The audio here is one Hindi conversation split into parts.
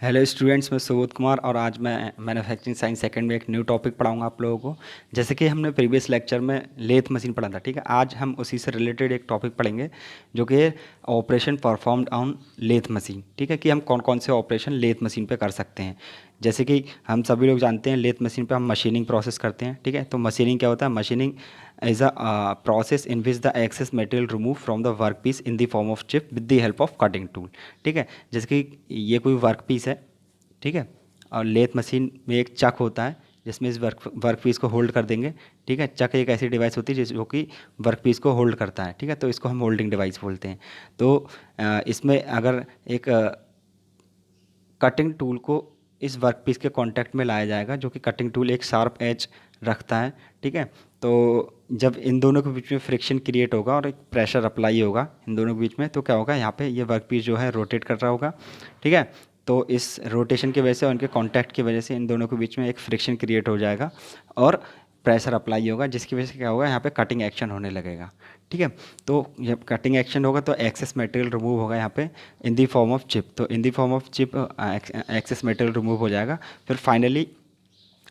हेलो स्टूडेंट्स, मैं सुबोध कुमार और आज मैं मैन्युफैक्चरिंग साइंस सेकंड में एक न्यू टॉपिक पढ़ाऊंगा आप लोगों को। जैसे कि हमने प्रीवियस लेक्चर में लेथ मशीन पढ़ा था, ठीक है। आज हम उसी से रिलेटेड एक टॉपिक पढ़ेंगे जो कि operation performed on lathe machine, ठीक है। कि हम कौन कौन से ऑपरेशन लेथ मशीन पे कर सकते हैं। जैसे कि हम सभी लोग जानते हैं लेथ मशीन पे हम मशीनिंग प्रोसेस करते हैं, ठीक है। तो मशीनिंग क्या होता है? Machining is a process in which the excess material remove from the work piece in the form of chip with the help of cutting tool, ठीक है। जैसे कि ये कोई वर्क पीस है, ठीक है। और लेथ मशीन में एक चक होता है जिसमें इस वर्क पीस को होल्ड कर देंगे, ठीक है। चक एक ऐसी डिवाइस होती है जो कि वर्क पीस को होल्ड करता है, ठीक है। तो इसको हम होल्डिंग डिवाइस बोलते हैं। तो इसमें अगर एक कटिंग टूल को इस वर्क पीस के कांटेक्ट में लाया जाएगा, जो कि कटिंग टूल एक शार्प एज रखता है, ठीक है। तो जब इन दोनों के बीच में फ्रिक्शन क्रिएट होगा और एक प्रेशर अप्लाई होगा इन दोनों के बीच में, तो क्या होगा? यहाँ पे ये वर्क पीस जो है रोटेट कर रहा होगा, ठीक है। तो इस रोटेशन की वजह से और इनके कांटेक्ट की वजह से इन दोनों के बीच में एक फ्रिक्शन क्रिएट हो जाएगा और प्रेशर अप्लाई होगा, जिसकी वजह से क्या होगा? यहाँ पे कटिंग एक्शन होने लगेगा, ठीक है। तो जब कटिंग एक्शन होगा तो एक्सेस मटेरियल रिमूव होगा यहाँ पे in the form of chip. तो in the form of chip excess material remove हो जाएगा। फिर फाइनली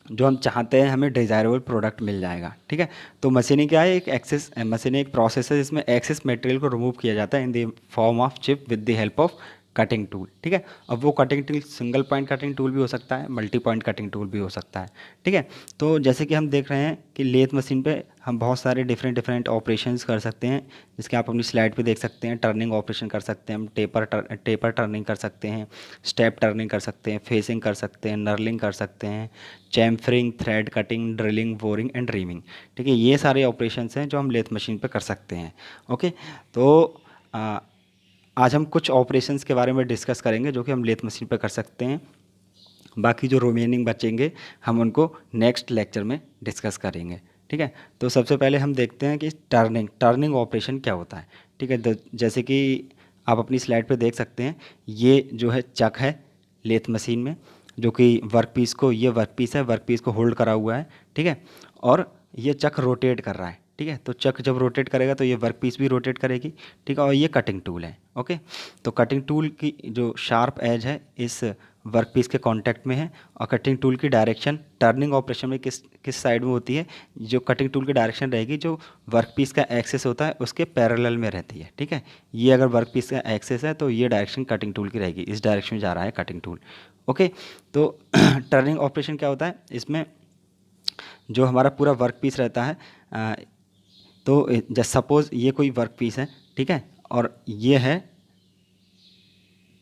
जो हम चाहते हैं हमें डिज़ायरेबल प्रोडक्ट मिल जाएगा, ठीक है। तो मशीनिंग क्या है? एक एक्सेस मशीनिंग एक प्रोसेस है जिसमें एक्सेस मटेरियल को रिमूव किया जाता है इन the form of chip with the help of cutting tool, ठीक है। अब वो cutting tool single point cutting tool भी हो सकता है, मल्टी पॉइंट कटिंग टूल भी हो सकता है, ठीक है। तो जैसे कि हम देख रहे हैं कि लेथ मशीन पे हम बहुत सारे डिफरेंट डिफरेंट ऑपरेशंस कर सकते हैं, जिसके आप अपनी स्लाइड पे देख सकते हैं। टर्निंग ऑपरेशन कर सकते हैं हम, टेपर टर्निंग कर सकते हैं, स्टेप टर्निंग कर सकते हैं, फेसिंग कर सकते हैं, नर्लिंग कर सकते हैं, chamfering, thread cutting, drilling, boring and reaming, ठीक है। ये सारे ऑपरेशंस हैं जो हम लेथ मशीन पे कर सकते हैं, ओके। तो आ, आज हम कुछ ऑपरेशंस के बारे में डिस्कस करेंगे जो कि हम लेथ मशीन पे कर सकते हैं। बाकी जो रिमेनिंग बचेंगे हम उनको नेक्स्ट लेक्चर में डिस्कस करेंगे, ठीक है। तो सबसे पहले हम देखते हैं कि टर्निंग टर्निंग ऑपरेशन क्या होता है, ठीक है। जैसे कि आप अपनी स्लाइड पे देख सकते हैं, ये जो है चक है लेथ मशीन में, जो कि वर्क पीस को, ये वर्क पीस है, वर्क पीस को होल्ड करा हुआ है, ठीक है। और ये चक रोटेट कर रहा है, ठीक है। तो चक जब रोटेट करेगा तो ये वर्क पीस भी रोटेट करेगी, ठीक है। और ये कटिंग टूल है, ओके। तो कटिंग टूल की जो शार्प एज है इस वर्क पीस के कांटेक्ट में है, और कटिंग टूल की डायरेक्शन टर्निंग ऑपरेशन में किस किस साइड में होती है? जो कटिंग टूल की डायरेक्शन रहेगी जो वर्क पीस का एक्सेस होता है उसके पैरेलल में रहती है, ठीक है। ये अगर वर्क पीस का एक्सेस है तो ये डायरेक्शन कटिंग टूल की रहेगी, इस डायरेक्शन में जा रहा है कटिंग टूल, ओके। तो टर्निंग ऑपरेशन क्या होता है? इसमें जो हमारा पूरा वर्क पीस रहता है, तो जस्ट सपोज ये कोई वर्क पीस है, ठीक है। और ये है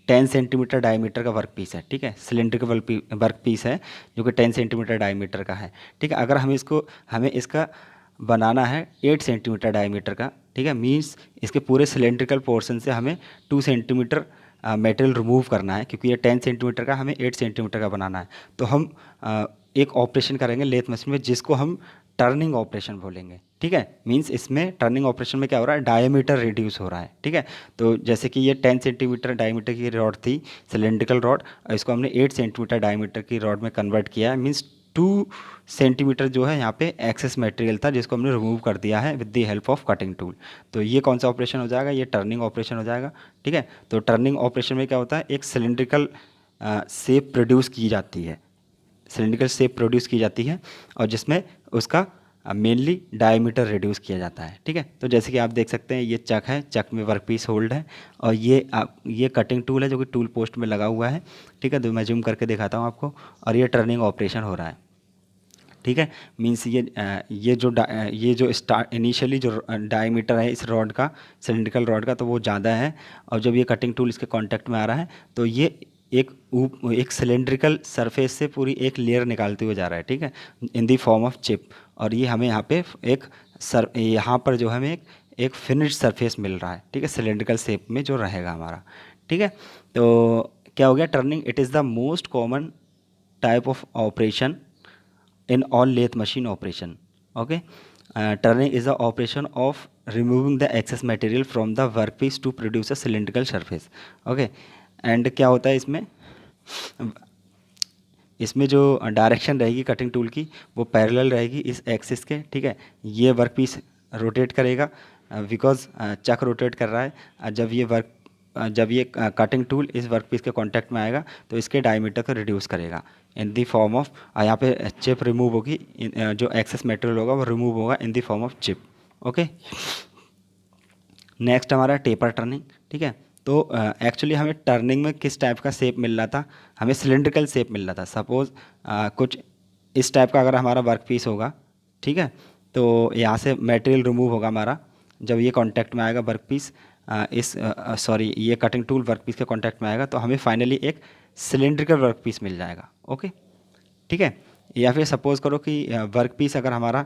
10 सेंटीमीटर डायमीटर का वर्क पीस है, ठीक है। सिलेंड्रिकल वर्क पीस है जो कि 10 सेंटीमीटर डायमीटर का है, ठीक है। अगर हमें इसका बनाना है 8 सेंटीमीटर डायमीटर का, ठीक है। मीन्स इसके पूरे सिलेंड्रिकल पोर्शन से हमें 2 सेंटीमीटर मेटेरियल रिमूव करना है, क्योंकि ये 10 सेंटीमीटर का, हमें 8 सेंटीमीटर का बनाना है। तो हम एक ऑपरेशन करेंगे लेथ मशीन में जिसको हम टर्निंग ऑपरेशन बोलेंगे, ठीक है। मींस इसमें टर्निंग ऑपरेशन में क्या हो रहा है? डायमीटर रिड्यूस हो रहा है, ठीक है। तो जैसे कि ये 10 सेंटीमीटर डायमीटर की रॉड थी, सिलेंड्रिकल रॉड, और इसको हमने 8 सेंटीमीटर डायमीटर की रॉड में कन्वर्ट किया है। मीन्स 2 सेंटीमीटर जो है यहाँ पे एक्सेस मटेरियल था जिसको हमने रिमूव कर दिया है with the help of cutting tool. तो ये कौन सा ऑपरेशन हो जाएगा? ये टर्निंग ऑपरेशन हो जाएगा, ठीक है। तो टर्निंग ऑपरेशन में क्या होता है? एक सिलेंड्रिकल शेप प्रोड्यूस की जाती है, सिलिंड्रिकल शेप प्रोड्यूस की जाती है, और जिसमें उसका मेनली डायमीटर रिड्यूस किया जाता है, ठीक है। तो जैसे कि आप देख सकते हैं ये चक है, चक में वर्क पीस होल्ड है, और ये कटिंग टूल है जो कि टूल पोस्ट में लगा हुआ है, ठीक है। तो मैं जूम करके दिखाता हूँ आपको, और ये टर्निंग ऑपरेशन हो रहा है, ठीक है। मीन्स ये जो स्टार्ट इनिशियली जो डायमीटर है इस रॉड का, सिलिंड्रिकल रॉड का, तो वो ज़्यादा है, और जब ये कटिंग टूल इसके कांटेक्ट में आ रहा है तो ये एक सिलेंड्रिकल सरफेस से पूरी एक लेयर निकालते हुए जा रहा है, ठीक है, इन दी फॉर्म ऑफ चिप। और ये हमें यहाँ पे यहाँ पर जो हमें एक फिनिश सरफेस मिल रहा है, ठीक है, सिलेंड्रिकल शेप में जो रहेगा हमारा, ठीक है। तो क्या हो गया? Turning it is the most common type of operation in all lathe machine operation, okay. Turning is the operation of removing the excess material from the workpiece to produce a cylindrical surface, okay. And क्या होता है इसमें? इसमें जो डायरेक्शन रहेगी कटिंग टूल की वो पैरेलल रहेगी इस एक्सिस के, ठीक है। ये वर्क पीस रोटेट करेगा बिकॉज चक रोटेट कर रहा है। जब ये वर्क जब ये कटिंग टूल इस वर्क पीस के कांटेक्ट में आएगा तो इसके डायमीटर को रिड्यूस करेगा इन दी फॉर्म ऑफ, यहाँ पे चिप रिमूव होगी, जो एक्सेस मटेरियल होगा वो रिमूव होगा in the form of chip. Okay, next हमारा टेपर टर्निंग। ठीक है, तो एक्चुअली हमें टर्निंग में किस टाइप का शेप मिल रहा था, हमें सिलेंड्रिकल शेप मिल रहा था। सपोज़ कुछ इस टाइप का अगर हमारा वर्क पीस होगा, ठीक है, तो यहाँ से मटेरियल रिमूव होगा हमारा, जब ये कांटेक्ट में आएगा वर्क पीस, ये कटिंग टूल वर्क पीस के कांटेक्ट में आएगा तो हमें फाइनली एक सिलेंड्रिकल वर्क पीस मिल जाएगा। ओके, ठीक है, या फिर सपोज़ करो कि वर्क पीस अगर हमारा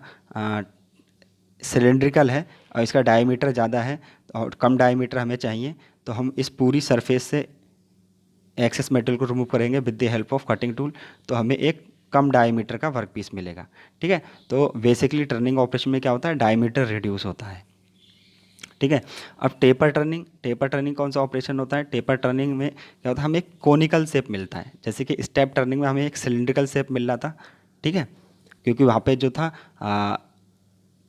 सिलेंड्रिकल है और इसका डायमीटर ज़्यादा है और कम डायमीटर हमें चाहिए, तो हम इस पूरी सरफेस से एक्सेस मटेरियल को रिमूव करेंगे with the help of cutting tool, तो हमें एक कम डायमीटर का वर्क पीस मिलेगा। ठीक है, तो बेसिकली टर्निंग ऑपरेशन में क्या होता है, डायमीटर रिड्यूस होता है। ठीक है, अब टेपर टर्निंग कौन सा ऑपरेशन होता है, टेपर टर्निंग में क्या होता है, हमें एक कोनिकल शेप मिलता है। जैसे कि स्टेप टर्निंग में हमें एक सिलिंड्रिकल शेप मिल रहा था, ठीक है, क्योंकि वहाँ पे जो था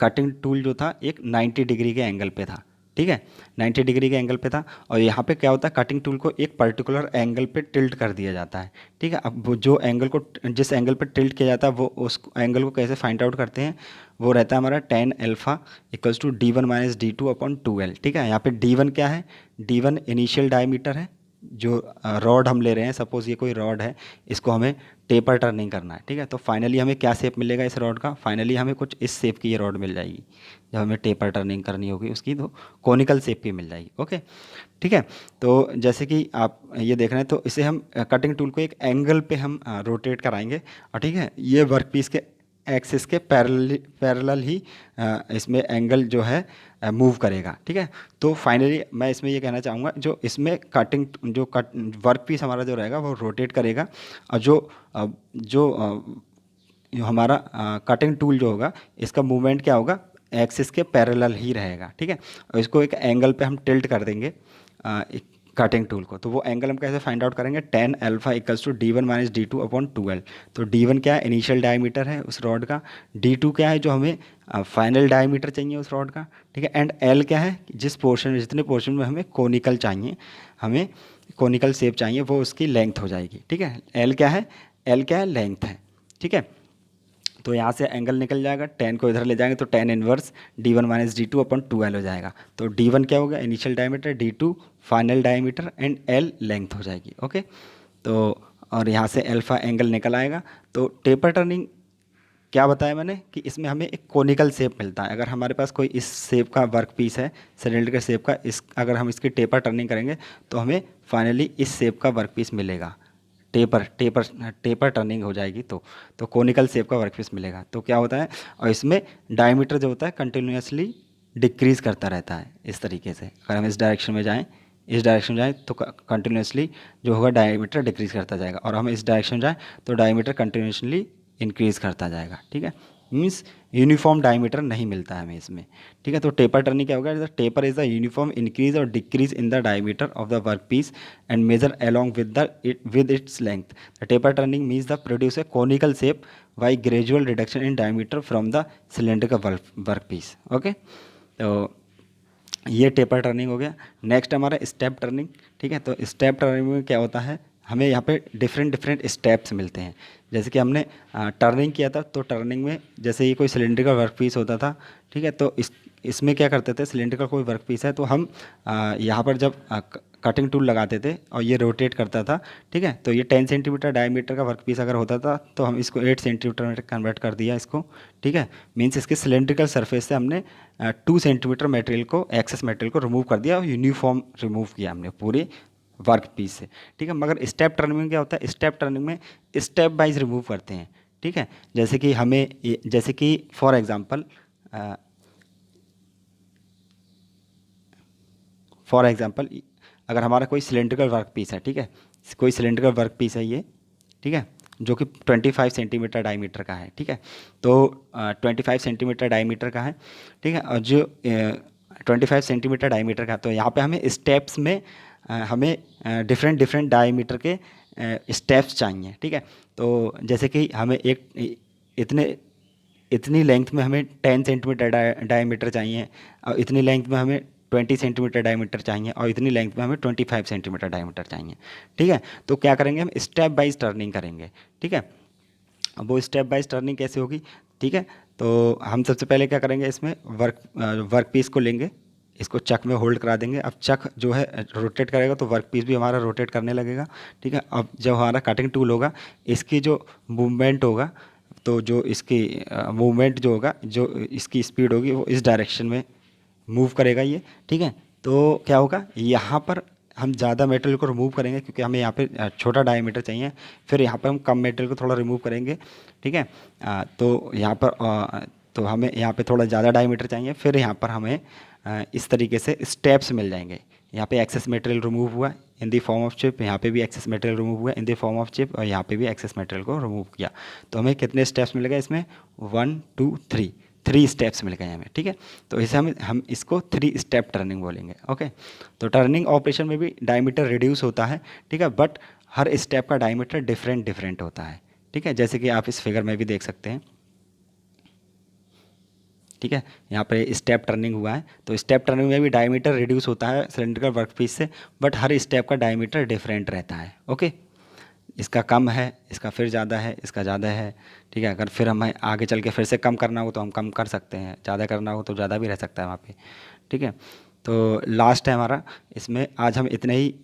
कटिंग टूल जो था एक 90 डिग्री के एंगल पे था। ठीक है, 90 डिग्री के एंगल पे था, और यहाँ पे क्या होता है, कटिंग टूल को एक पर्टिकुलर एंगल पे टिल्ट कर दिया जाता है। ठीक है, अब वो जो एंगल को, जिस एंगल पे टिल्ट किया जाता है, वो उस एंगल को कैसे फाइंड आउट करते हैं, वो रहता है हमारा tan alpha equals to D1 minus D2 upon 2L। ठीक है, यहाँ पे D1 क्या है, D1 इनिशियल डायमीटर है, जो रॉड हम ले रहे हैं, सपोज़ ये कोई रॉड है, इसको हमें टेपर टर्निंग करना है। ठीक है, तो फाइनली हमें क्या शेप मिलेगा इस रॉड का, फाइनली हमें कुछ इस शेप की ये रॉड मिल जाएगी। जब हमें टेपर टर्निंग करनी होगी उसकी, तो कॉनिकल शेप की मिल जाएगी। ओके, ठीक है, तो जैसे कि आप ये देख रहे हैं, तो इसे हम कटिंग टूल को एक एंगल पे हम रोटेट कराएंगे, और ठीक है, ये वर्क पीस के एक्सिस के पैरेलल ही इसमें एंगल जो है मूव करेगा। ठीक है, तो फाइनली मैं इसमें ये कहना चाहूँगा, जो इसमें वर्क पीस हमारा जो रहेगा वो रोटेट करेगा, और जो हमारा कटिंग टूल जो होगा, इसका मूवमेंट क्या होगा, एक्सिस के पैरेलल ही रहेगा। ठीक है, और इसको एक एंगल पे हम टिल्ट कर देंगे कटिंग टूल को, तो वो एंगल हम कैसे फाइंड आउट करेंगे, tan alpha equals to D1 minus D2 upon 2L। तो D1 क्या है, इनिशियल डायमीटर है उस रॉड का, D2 क्या है, जो हमें फाइनल डायमीटर चाहिए उस रॉड का। ठीक है, एंड L क्या है, जितने पोर्शन में हमें कोनिकल चाहिए, हमें कोनिकल शेप चाहिए, वो उसकी लेंथ हो जाएगी। ठीक है, L क्या है, लेंथ है। ठीक है, तो यहाँ से एंगल निकल जाएगा, tan को इधर ले जाएंगे तो tan inverse D1 minus D2 upon 2L हो जाएगा। तो D1 क्या होगा, initial diameter, D2 final diameter, and L length हो जाएगी। ओके, तो और यहाँ से अल्फा एंगल निकल आएगा। तो टेपर टर्निंग क्या बताया मैंने, कि इसमें हमें एक कोनिकल शेप मिलता है। अगर हमारे पास कोई इस शेप का वर्क पीस है, सिलेंडर शेप का, इस अगर हम इसकी टेपर टर्निंग करेंगे तो हमें फाइनली इस शेप का वर्क पीस मिलेगा। टेपर टेपर टेपर टर्निंग हो जाएगी तो कोनिकल शेप का वर्कपीस मिलेगा। तो क्या होता है, और इसमें डायमीटर जो होता है कंटिन्यूसली डिक्रीज़ करता रहता है। इस तरीके से अगर हम इस डायरेक्शन में जाएँ तो कंटिन्यूसली जो होगा डायमीटर डिक्रीज़ करता जाएगा, और हम इस डायरेक्शन में जाएँ तो डायमीटर कंटिन्यूसली इंक्रीज़ करता जाएगा। ठीक है, मीन्स यूनिफॉर्म डायमीटर नहीं मिलता है हमें इसमें। ठीक है, तो टेपर टर्निंग क्या होगा, taper is the uniform increase और decrease in the diameter of the work piece and measure along with its length. The taper turning means the produce a conical shape by gradual reduction in diameter from the cylindrical work piece. Okay, तो ये टेपर टर्निंग हो गया। नेक्स्ट हमारा स्टेप टर्निंग। ठीक है, तो स्टेप टर्निंग में क्या होता है, हमें यहाँ पे डिफरेंट स्टेप्स मिलते हैं। जैसे कि हमने टर्निंग किया था, तो टर्निंग में जैसे ये कोई सिलेंडर का वर्क पीस होता था, ठीक है, तो इसमें क्या करते थे, सिलेंडर का कोई वर्क पीस है तो हम यहाँ पर जब कटिंग टूल लगाते थे और ये रोटेट करता था, ठीक है, तो ये 10 सेंटीमीटर डायमीटर का वर्क पीस अगर होता था तो हम इसको 8 सेंटीमीटर में कन्वर्ट कर दिया इसको। ठीक है, मीन्स इसके सिलेंड्रिकल सरफेस से हमने 2 सेंटीमीटर मटेरियल को, एक्सेस मटेरियल को रिमूव कर दिया और यूनिफॉर्म रिमूव किया हमने पूरे वर्क पीस से। ठीक है, मगर स्टेप टर्निंग में क्या होता है, स्टेप टर्निंग में स्टेप वाइज रिमूव करते हैं। ठीक है, जैसे कि फॉर एग्जांपल अगर हमारा कोई सिलेंड्रिकल वर्क पीस है, ठीक है, कोई सिलेंड्रिकल वर्क पीस है ये, ठीक है, जो कि 25 सेंटीमीटर डायमीटर का है। ठीक है, तो 25 सेंटीमीटर डायमीटर का है। ठीक है, और जो 25 सेंटीमीटर डायमीटर का, तो यहाँ पे हमें स्टेप्स में हमें डिफरेंट डायमीटर के स्टेप्स चाहिए। ठीक है, तो जैसे कि हमें इतनी लेंथ में हमें 10 सेंटीमीटर डायमीटर चाहिए, और इतनी लेंथ में हमें 20 सेंटीमीटर डायमीटर चाहिए और इतनी लेंथ में हमें 25 सेंटीमीटर डायमीटर चाहिए। ठीक है, तो क्या करेंगे हम स्टेप बाइज टर्निंग करेंगे। ठीक है, अब वो स्टेप बाइज टर्निंग कैसे होगी? ठीक है, तो हम सबसे पहले क्या करेंगे, इसमें वर्क पीस को लेंगे, इसको चक में होल्ड करा देंगे। अब चक जो है रोटेट करेगा तो वर्क पीस भी हमारा रोटेट करने लगेगा। ठीक है, अब जब हमारा कटिंग टूल होगा, इसकी जो मूवमेंट होगा, तो जो इसकी मूवमेंट जो होगा, जो इसकी स्पीड होगी, वो इस डायरेक्शन में मूव करेगा ये। ठीक है, तो क्या होगा, यहाँ पर हम ज़्यादा मेटेरियल को रिमूव करेंगे क्योंकि हमें यहाँ पे छोटा डायमीटर चाहिए। फिर यहाँ पर हम कम मेटेरियल को थोड़ा रिमूव करेंगे। ठीक है, तो यहाँ पर तो हमें यहाँ पे थोड़ा ज़्यादा डायमीटर चाहिए। फिर यहाँ पर हमें इस तरीके से स्टेप्स मिल जाएंगे। यहाँ पे एक्सेस मटेरियल रिमूव हुआ इन दी फॉर्म ऑफ चिप, यहाँ पे भी एक्सेस मटेरियल रिमूव हुआ इन दी फॉर्म ऑफ चिप, और यहाँ पे भी एक्सेस मटेरियल को रिमूव किया। तो हमें कितने स्टेप्स मिल गए इसमें? 1 2 3, 3 स्टेप्स मिल गए हमें। ठीक है, तो इसे हम इसको 3 स्टेप टर्निंग बोलेंगे। ओके, तो टर्निंग ऑपरेशन में भी डायमीटर रिड्यूस होता है। ठीक है, बट हर स्टेप का डायमीटर डिफरेंट डिफरेंट होता है। ठीक है, जैसे कि आप इस फिगर में भी देख सकते हैं। ठीक है, यहाँ पे स्टेप टर्निंग हुआ है, तो स्टेप टर्निंग में भी डायमीटर रिड्यूस होता है सिलेंड्रिकल वर्कपीस से, बट हर स्टेप का डायमीटर डिफरेंट रहता है। ओके, इसका कम है, इसका फिर ज़्यादा है, इसका ज़्यादा है। ठीक है, अगर फिर हमें आगे चल के फिर से कम करना हो तो हम कम कर सकते हैं, ज़्यादा करना हो तो ज़्यादा भी रह सकता है वहाँ पे। ठीक है, तो लास्ट है हमारा, इसमें आज हम इतने ही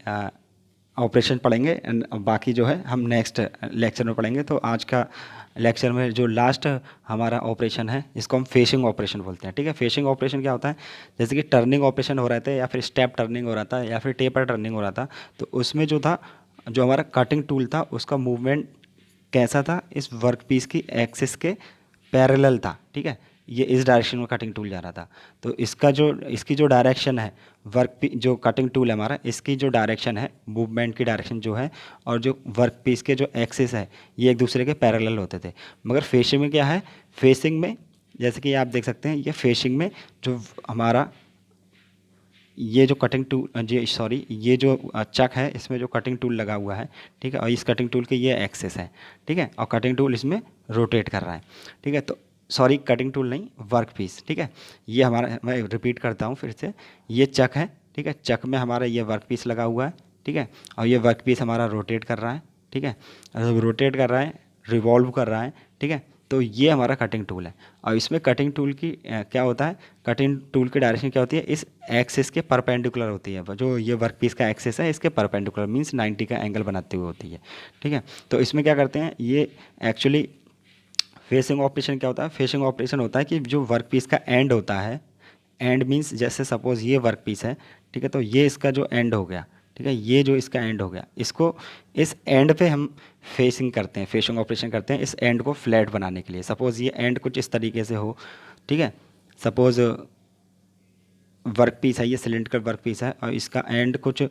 ऑपरेशन पढ़ेंगे एंड बाकी जो है हम नेक्स्ट लेक्चर में पढ़ेंगे। तो आज का लेक्चर में जो लास्ट हमारा ऑपरेशन है, इसको हम फेशिंग ऑपरेशन बोलते हैं। ठीक है, फेशिंग ऑपरेशन क्या होता है? जैसे कि टर्निंग ऑपरेशन हो रहा था, या फिर स्टेप टर्निंग हो रहा था, या फिर टेपर टर्निंग हो रहा था, तो उसमें जो था, जो हमारा कटिंग टूल था, उसका मूवमेंट कैसा था? इस वर्क पीस की एक्सिस के पैरेलल था। ठीक है, ये इस डायरेक्शन में कटिंग टूल जा रहा था। तो इसकी जो डायरेक्शन है, जो कटिंग टूल है हमारा, इसकी जो डायरेक्शन है, मूवमेंट की डायरेक्शन जो है, और जो वर्क पीस के जो एक्सिस है, ये एक दूसरे के पैरेलल होते थे। मगर फेशिंग में क्या है? फेसिंग में जैसे कि आप देख सकते हैं, ये फेशिंग में जो हमारा ये जो कटिंग टूल जी सॉरी ये जो चक है, इसमें जो कटिंग टूल लगा हुआ है। ठीक है, और इस कटिंग टूल के ये एक्सेस है। ठीक है, और कटिंग टूल इसमें रोटेट कर रहा है। ठीक है, तो सॉरी कटिंग टूल नहीं, वर्क पीस। ठीक है, ये हमारा, मैं रिपीट करता हूँ फिर से, ये चक है। ठीक है, चक में हमारा ये वर्क पीस लगा हुआ है। ठीक है, और ये वर्क पीस हमारा रोटेट कर रहा है। ठीक है, रोटेट कर रहा है, रिवॉल्व कर रहा है। ठीक है, तो ये हमारा कटिंग टूल है। और इसमें कटिंग टूल की क्या होता है? कटिंग टूल की डायरेक्शन क्या होती है? इस एक्सिस के परपेंडिकुलर होती है। जो ये वर्क पीस का एक्सिस है, इसके परपेंडिकुलर मींस 90 का एंगल बनाते हुए होती है। ठीक है, तो इसमें क्या करते हैं, ये एक्चुअली फेसिंग ऑपरेशन क्या होता है? फेसिंग ऑपरेशन होता है कि जो वर्क पीस का एंड होता है, एंड मीन्स जैसे सपोज ये वर्क पीस है। ठीक है, तो ये इसका जो एंड हो गया। ठीक है, ये जो इसका एंड हो गया, इसको इस एंड पे हम फेसिंग करते हैं, फेसिंग ऑपरेशन करते हैं इस एंड को फ्लैट बनाने के लिए। सपोज ये एंड कुछ इस तरीके से हो। ठीक है, सपोज वर्क पीस है, ये सिलेंड्रिकल वर्क पीस है, और इसका एंड कुछ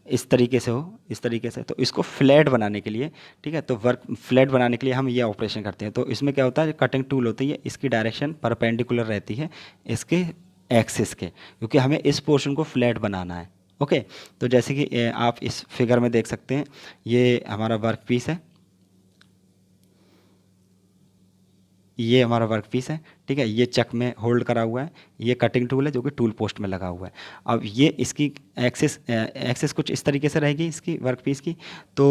इस तरीके से हो, इस तरीके से, तो इसको फ्लैट बनाने के लिए, ठीक है, तो वर्क फ्लैट बनाने के लिए हम ये ऑपरेशन करते हैं। तो इसमें क्या होता है, कटिंग टूल होती है, इसकी डायरेक्शन परपेंडिकुलर रहती है इसके एक्सिस के, क्योंकि हमें इस पोर्शन को फ्लैट बनाना है। ओके, तो जैसे कि आप इस फिगर में देख सकते हैं, ये हमारा वर्क पीस है, ये हमारा वर्क पीस है। ठीक है, ये चक में होल्ड करा हुआ है, ये कटिंग टूल है जो कि टूल पोस्ट में लगा हुआ है। अब ये इसकी एक्सेस कुछ इस तरीके से रहेगी इसकी वर्क पीस की। तो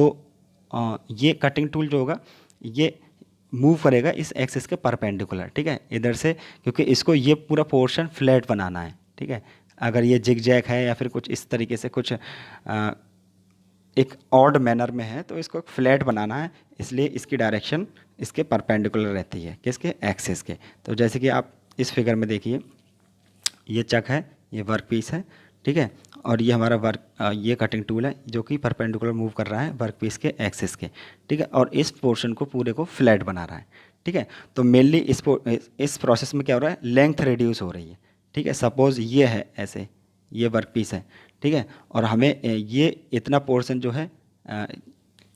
ये कटिंग टूल जो होगा, ये मूव करेगा इस एक्सिस के परपेंडिकुलर। ठीक है, इधर से, क्योंकि इसको ये पूरा पोर्शन फ्लैट बनाना है। ठीक है, अगर ये जिग जैग है या फिर कुछ इस तरीके से कुछ एक ऑड मैनर में है, तो इसको फ्लैट बनाना है, इसलिए इसकी डायरेक्शन इसके परपेंडिकुलर रहती है, किसके? एक्सिस के। तो जैसे कि आप इस फिगर में देखिए, ये चक है, ये वर्क पीस है। ठीक है, और ये हमारा ये कटिंग टूल है जो कि परपेंडिकुलर मूव कर रहा है वर्क पीस के एक्सिस के। ठीक है, और इस पोर्शन को पूरे को फ्लैट बना रहा है। ठीक है, तो मेनली इस प्रोसेस में क्या हो रहा है, लेंथ रिड्यूस हो रही है। ठीक है, सपोज ये है ऐसे, ये वर्क पीस है। ठीक है, और हमें ये इतना पोर्शन जो है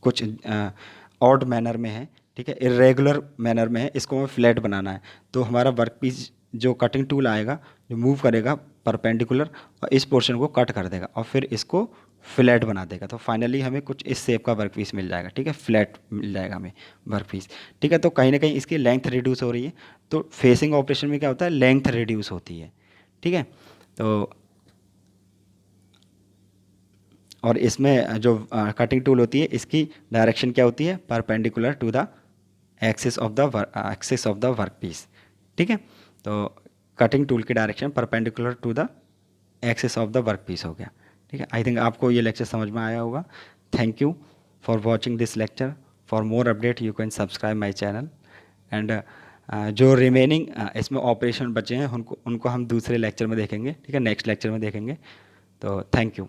कुछ ऑड मैनर में है। ठीक है, इरेगुलर मैनर में है, इसको हमें फ्लैट बनाना है। तो हमारा वर्क पीस जो कटिंग टूल आएगा, जो मूव करेगा परपेंडिकुलर, और इस पोर्शन को कट कर देगा और फिर इसको फ्लैट बना देगा। तो फाइनली हमें कुछ इस शेप का वर्क पीस मिल जाएगा। ठीक है, फ्लैट मिल जाएगा हमें वर्क पीस। ठीक है, तो कहीं ना कहीं इसकी लेंथ रिड्यूस हो रही है। तो फेसिंग ऑपरेशन में क्या होता है, लेंथ रिड्यूस होती है। ठीक है, तो और इसमें जो कटिंग टूल होती है इसकी डायरेक्शन क्या होती है, perpendicular to the axis of the work piece. ठीक है, तो कटिंग टूल की direction perpendicular to the axis of the work piece हो गया। ठीक है, आई थिंक आपको ये लेक्चर समझ में आया होगा। Thank you for watching this lecture. For more update you can subscribe my channel and जो रिमेनिंग इसमें ऑपरेशन बचे हैं उनको उनको हम दूसरे लेक्चर में देखेंगे। ठीक है, नेक्स्ट लेक्चर में देखेंगे। तो थैंक यू।